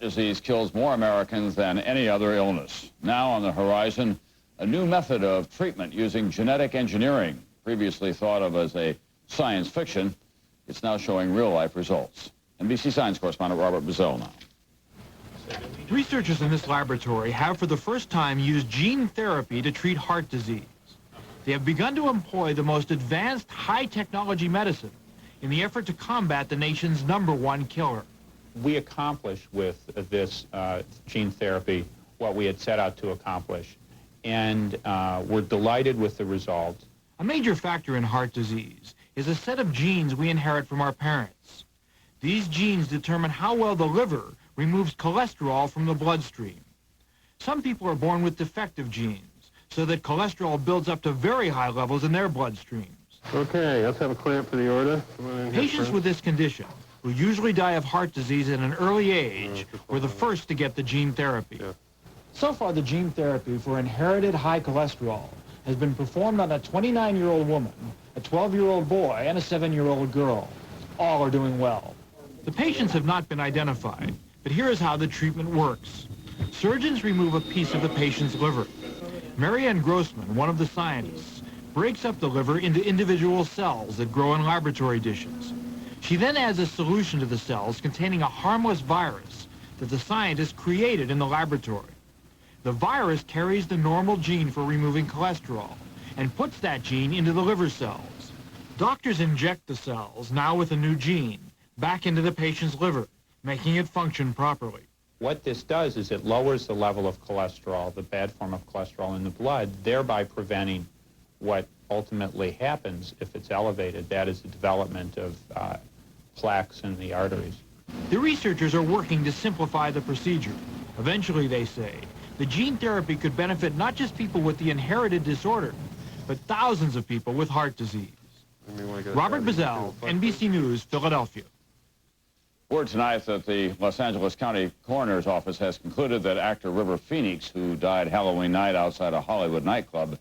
Disease kills more Americans than any other illness. Now on the horizon, a new method of treatment using genetic engineering, previously thought of as a science fiction. It's now showing real-life results. NBC Science correspondent Robert Bazell now. Researchers in this laboratory have for the first time used gene therapy to treat heart disease. They have begun to employ the most advanced high-technology medicine in the effort to combat the nation's #1 killer. We accomplished with this gene therapy what we had set out to accomplish, and we're delighted with the results. A major factor in heart disease is a set of genes we inherit from our parents. These genes determine how well the liver removes cholesterol from the bloodstream. Some people are born with defective genes, so that cholesterol builds up to very high levels in their bloodstreams. Okay, let's have a clamp for the aorta. Patients with this condition, who usually die of heart disease at an early age, were the first to get the gene therapy. So far, the gene therapy for inherited high cholesterol has been performed on a 29-year-old woman, a 12-year-old boy, and a 7-year-old girl. All are doing well. The patients have not been identified, but here is how the treatment works. Surgeons remove a piece of the patient's liver. Marianne Grossman, one of the scientists, breaks up the liver into individual cells that grow in laboratory dishes. She then adds a solution to the cells containing a harmless virus that the scientists created in the laboratory. The virus carries the normal gene for removing cholesterol and puts that gene into the liver cells. Doctors inject the cells, now with a new gene, back into the patient's liver, making it function properly. What this does is it lowers the level of cholesterol, the bad form of cholesterol in the blood, thereby preventing what ultimately happens if it's elevated. That is the development of plaques in the arteries. The researchers are working to simplify the procedure. Eventually, they say, the gene therapy could benefit not just people with the inherited disorder, but thousands of people with heart disease. Robert Bazell, NBC News, Philadelphia. Word tonight that the Los Angeles County Coroner's Office has concluded that actor River Phoenix, who died Halloween night outside a Hollywood nightclub,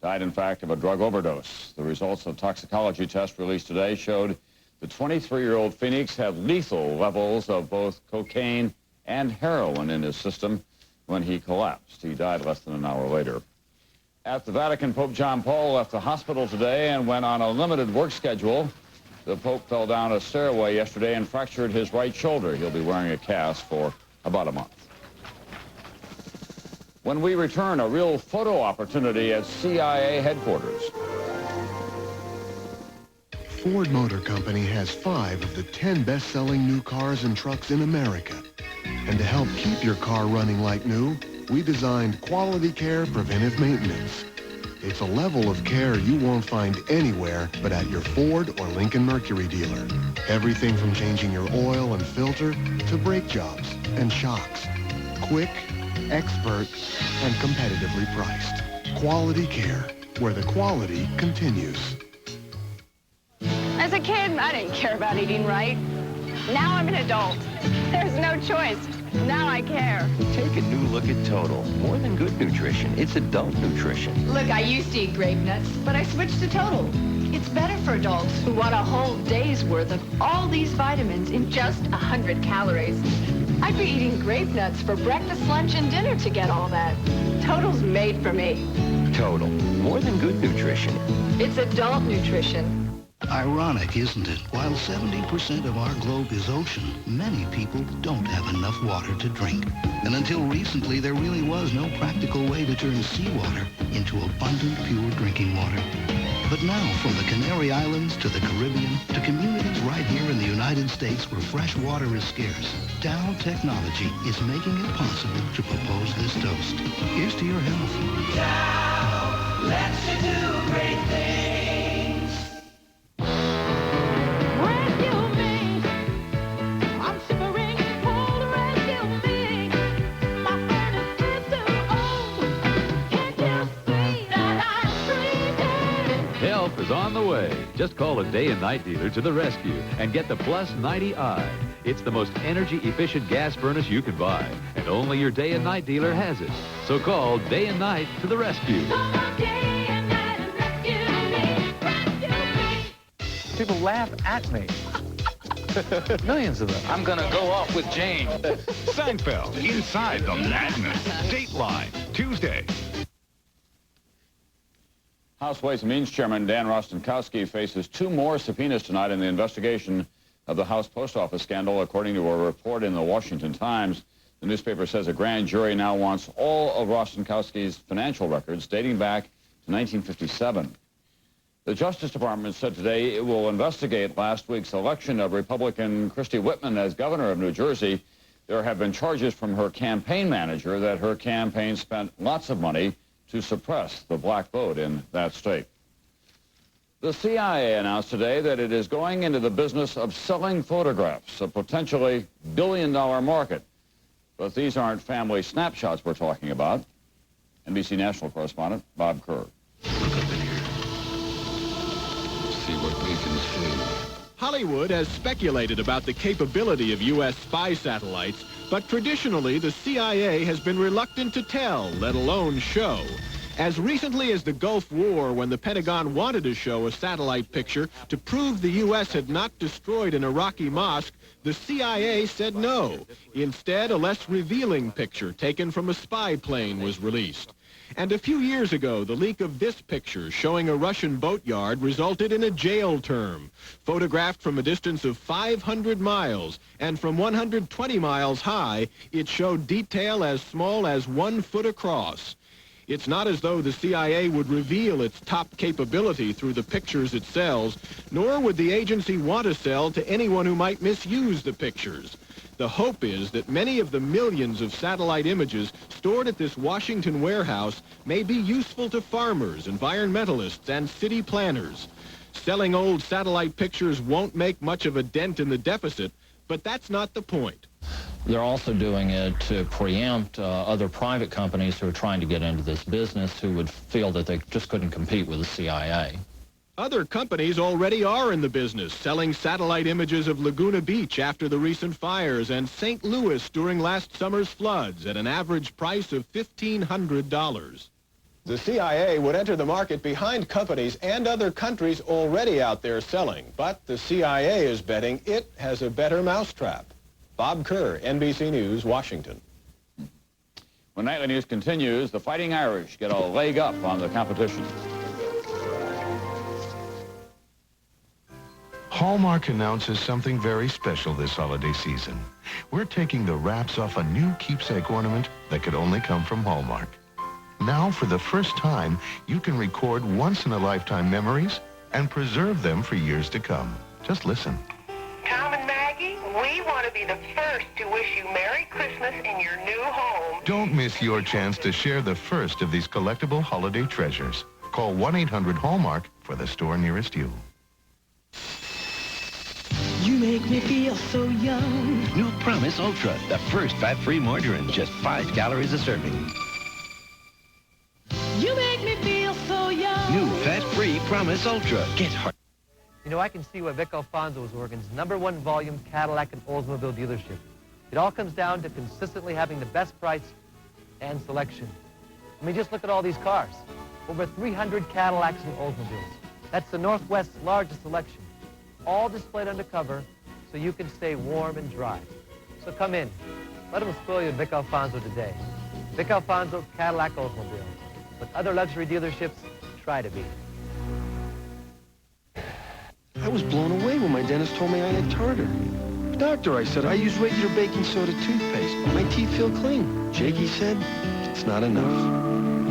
died, in fact, of a drug overdose. The results of a toxicology test released today showed the 23-year-old Phoenix had lethal levels of both cocaine and heroin in his system when he collapsed. He died less than an hour later. At the Vatican, Pope John Paul left the hospital today and went on a limited work schedule. The Pope fell down a stairway yesterday and fractured his right shoulder. He'll be wearing a cast for about a month. When we return, a real photo opportunity at CIA headquarters. Ford Motor Company has 5 of the 10 best-selling new cars and trucks in America. And to help keep your car running like new, we designed Quality Care Preventive Maintenance. It's a level of care you won't find anywhere but at your Ford or Lincoln Mercury dealer. Everything from changing your oil and filter to brake jobs and shocks. Quick, expert, and competitively priced. Quality Care, where the quality continues. As a kid, I didn't care about eating right. Now I'm an adult. There's no choice. Now I care. Take a new look at Total. More than good nutrition, it's adult nutrition. Look, I used to eat grape nuts, but I switched to Total. It's better for adults who want a whole day's worth of all these vitamins in just 100 calories. I'd be eating grape nuts for breakfast, lunch, and dinner to get all that. Total's made for me. Total. More than good nutrition. It's adult nutrition. Ironic, isn't it? While 70% of our globe is ocean, many people don't have enough water to drink. And until recently, there really was no practical way to turn seawater into abundant, pure drinking water. But now, from the Canary Islands to the Caribbean to communities right here in the United States where fresh water is scarce, Dow Technology is making it possible to propose this toast. Here's to your health. Dow lets you do great things. Help is on the way. Just call a day and night dealer to the rescue and get the Plus 90i. It's the most energy-efficient gas furnace you can buy, and only your day and night dealer has it. So call day and night to the rescue. People laugh at me. Millions of them. I'm gonna go off with Jane. Seinfeld, Inside the Madness. Dateline, Tuesday. House Ways and Means Chairman Dan Rostenkowski faces 2 more subpoenas tonight in the investigation of the House Post Office scandal, according to a report in the Washington Times. The newspaper says a grand jury now wants all of Rostenkowski's financial records dating back to 1957. The Justice Department said today it will investigate last week's election of Republican Christie Whitman as governor of New Jersey. There have been charges from her campaign manager that her campaign spent lots of money to suppress the black vote in that state. The CIA announced today that it is going into the business of selling photographs, a potentially billion-dollar market. But these aren't family snapshots we're talking about. NBC national correspondent Bob Kerr. Look up in here. See what we can see. Hollywood has speculated about the capability of U.S. spy satellites, but traditionally the CIA has been reluctant to tell, let alone show. As recently as the Gulf War, when the Pentagon wanted to show a satellite picture to prove the U.S. had not destroyed an Iraqi mosque, the CIA said no. Instead, a less revealing picture taken from a spy plane was released. And a few years ago, the leak of this picture showing a Russian boatyard resulted in a jail term. Photographed from a distance of 500 miles and from 120 miles high, it showed detail as small as 1 foot across. It's not as though the CIA would reveal its top capability through the pictures it sells, nor would the agency want to sell to anyone who might misuse the pictures. The hope is that many of the millions of satellite images stored at this Washington warehouse may be useful to farmers, environmentalists, and city planners. Selling old satellite pictures won't make much of a dent in the deficit, but that's not the point. They're also doing it to preempt other private companies who are trying to get into this business who would feel that they just couldn't compete with the CIA. Other companies already are in the business, selling satellite images of Laguna Beach after the recent fires and St. Louis during last summer's floods at an average price of $1,500. The CIA would enter the market behind companies and other countries already out there selling, but the CIA is betting it has a better mousetrap. Bob Kerr, NBC News, Washington. When Nightly News continues, the Fighting Irish get a leg up on the competition. Hallmark announces something very special this holiday season. We're taking the wraps off a new keepsake ornament that could only come from Hallmark. Now, for the first time, you can record once-in-a-lifetime memories and preserve them for years to come. Just listen. Tom and Maggie, we want to be the first to wish you Merry Christmas in your new home. Don't miss your chance to share the first of these collectible holiday treasures. Call 1-800-HALLMARK for the store nearest you. You make me feel so young. New Promise Ultra, the first fat-free margarine, just 5 calories a serving. You make me feel so young. New fat-free Promise Ultra. Get heart. You know, I can see why Vic Alfonso is Oregon's #1 volume Cadillac and Oldsmobile dealership. It all comes down to consistently having the best price and selection. I mean, just look at all these cars. Over 300 Cadillacs and Oldsmobiles. That's the Northwest's largest selection. All displayed undercover so you can stay warm and dry. So come in. Let them spoil you at Vic Alfonso today. Vic Alfonso Cadillac Oldsmobile. What other luxury dealerships try to be. I was blown away when my dentist told me I had tartar. Doctor, I said, I use regular baking soda toothpaste. My teeth feel clean. Jakey said, it's not enough.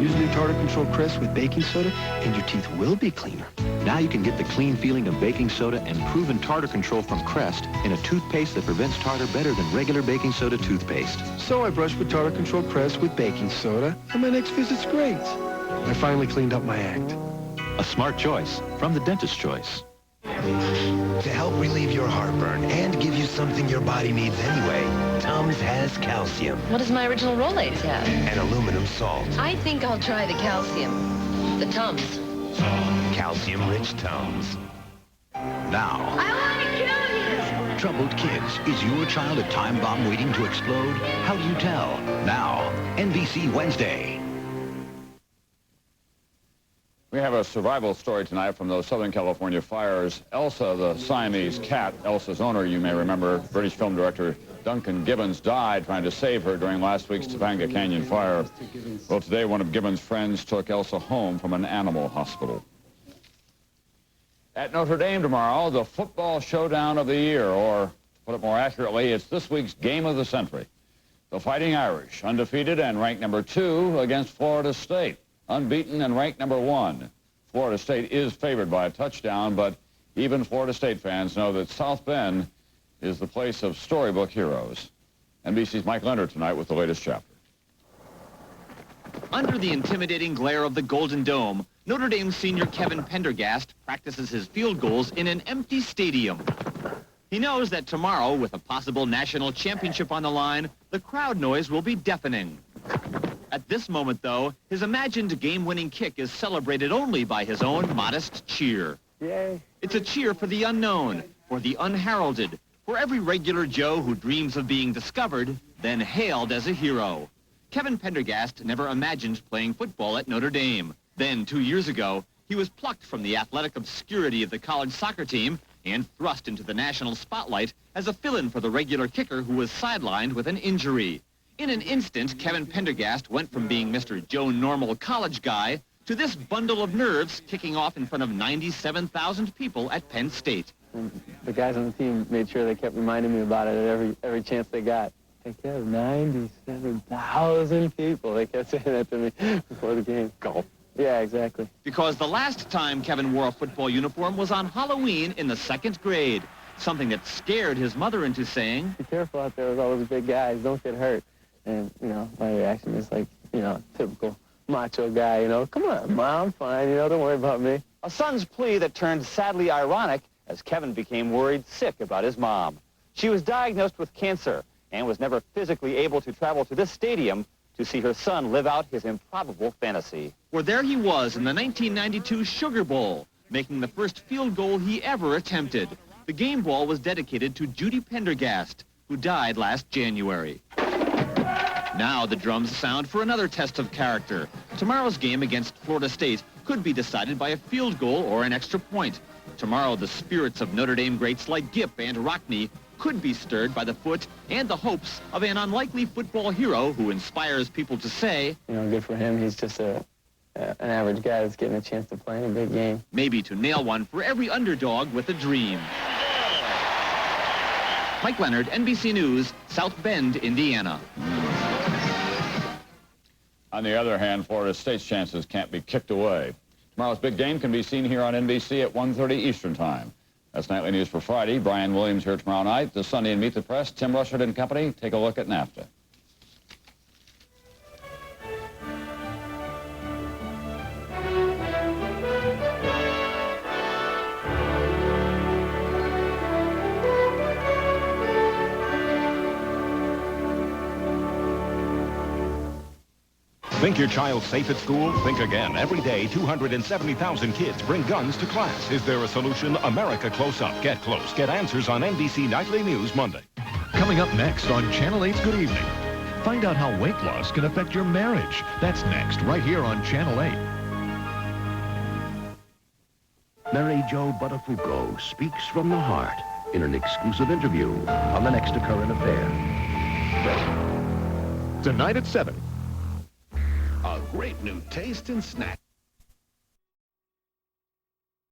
Use new Tartar Control Crest with baking soda, and your teeth will be cleaner. Now you can get the clean feeling of baking soda and proven tartar control from Crest in a toothpaste that prevents tartar better than regular baking soda toothpaste. So I brushed with Tartar Control Crest with baking soda, and my next visit's great. I finally cleaned up my act. A smart choice from the Dentist's Choice. To help relieve your heartburn and give you something your body needs anyway, Tums has calcium. What does my original Rolaids have? And aluminum salt. I think I'll try the calcium. The Tums. Calcium-rich Tums. Now. I want to kill you! Troubled kids. Is your child a time bomb waiting to explode? How do you tell? Now, NBC Wednesday. We have a survival story tonight from those Southern California fires. Elsa, the Siamese cat, Elsa's owner, you may remember, British film director Duncan Gibbons died trying to save her during last week's Topanga Canyon fire. Well, today one of Gibbons' friends took Elsa home from an animal hospital. At Notre Dame tomorrow, the football showdown of the year, or to put it more accurately, it's this week's game of the century. The Fighting Irish, undefeated and ranked number 2 against Florida State, unbeaten and ranked number 1. Florida State is favored by a touchdown, but even Florida State fans know that South Bend is the place of storybook heroes. NBC's Mike Leonard tonight with the latest chapter. Under the intimidating glare of the Golden Dome, Notre Dame senior Kevin Pendergast practices his field goals in an empty stadium. He knows that tomorrow, with a possible national championship on the line, the crowd noise will be deafening. At this moment, though, his imagined game-winning kick is celebrated only by his own modest cheer. Yay. It's a cheer for the unknown, for the unheralded, for every regular Joe who dreams of being discovered, then hailed as a hero. Kevin Pendergast never imagined playing football at Notre Dame. Then, 2 years ago, he was plucked from the athletic obscurity of the college soccer team and thrust into the national spotlight as a fill-in for the regular kicker who was sidelined with an injury. In an instant, Kevin Pendergast went from being Mr. Joe Normal college guy to this bundle of nerves kicking off in front of 97,000 people at Penn State. And the guys on the team made sure they kept reminding me about it at every chance they got. They kept 97,000 people. They kept saying that to me before the game. Go. Yeah, exactly. Because the last time Kevin wore a football uniform was on Halloween in the 2nd grade, something that scared his mother into saying, "Be careful out there with all those big guys. Don't get hurt." And, you know, my reaction is like, you know, typical macho guy, you know, "Come on, Mom, I'm fine, you know, don't worry about me." A son's plea that turned sadly ironic as Kevin became worried sick about his mom. She was diagnosed with cancer and was never physically able to travel to this stadium to see her son live out his improbable fantasy. For there he was in the 1992 Sugar Bowl, making the first field goal he ever attempted. The game ball was dedicated to Judy Pendergast, who died last January. Now the drums sound for another test of character. Tomorrow's game against Florida State could be decided by a field goal or an extra point. Tomorrow the spirits of Notre Dame greats like Gipp and Rockne could be stirred by the foot and the hopes of an unlikely football hero who inspires people to say, you know, good for him. He's just an average guy that's getting a chance to play in a big game. Maybe to nail one for every underdog with a dream. Mike Leonard, NBC News, South Bend, Indiana. On the other hand, Florida State's chances can't be kicked away. Tomorrow's big game can be seen here on NBC at 1:30 Eastern Time. That's Nightly News for Friday. Brian Williams here tomorrow night. This Sunday in Meet the Press, Tim Rushard and company take a look at NAFTA. Think your child's safe at school? Think again. Every day, 270,000 kids bring guns to class. Is there a solution? America Close Up. Get close. Get answers on NBC Nightly News Monday. Coming up next on Channel 8's Good Evening. Find out how weight loss can affect your marriage. That's next, right here on Channel 8. Mary Jo Buttafuoco speaks from the heart in an exclusive interview on the next Current Affair. Tonight at 7. A great new taste in snack.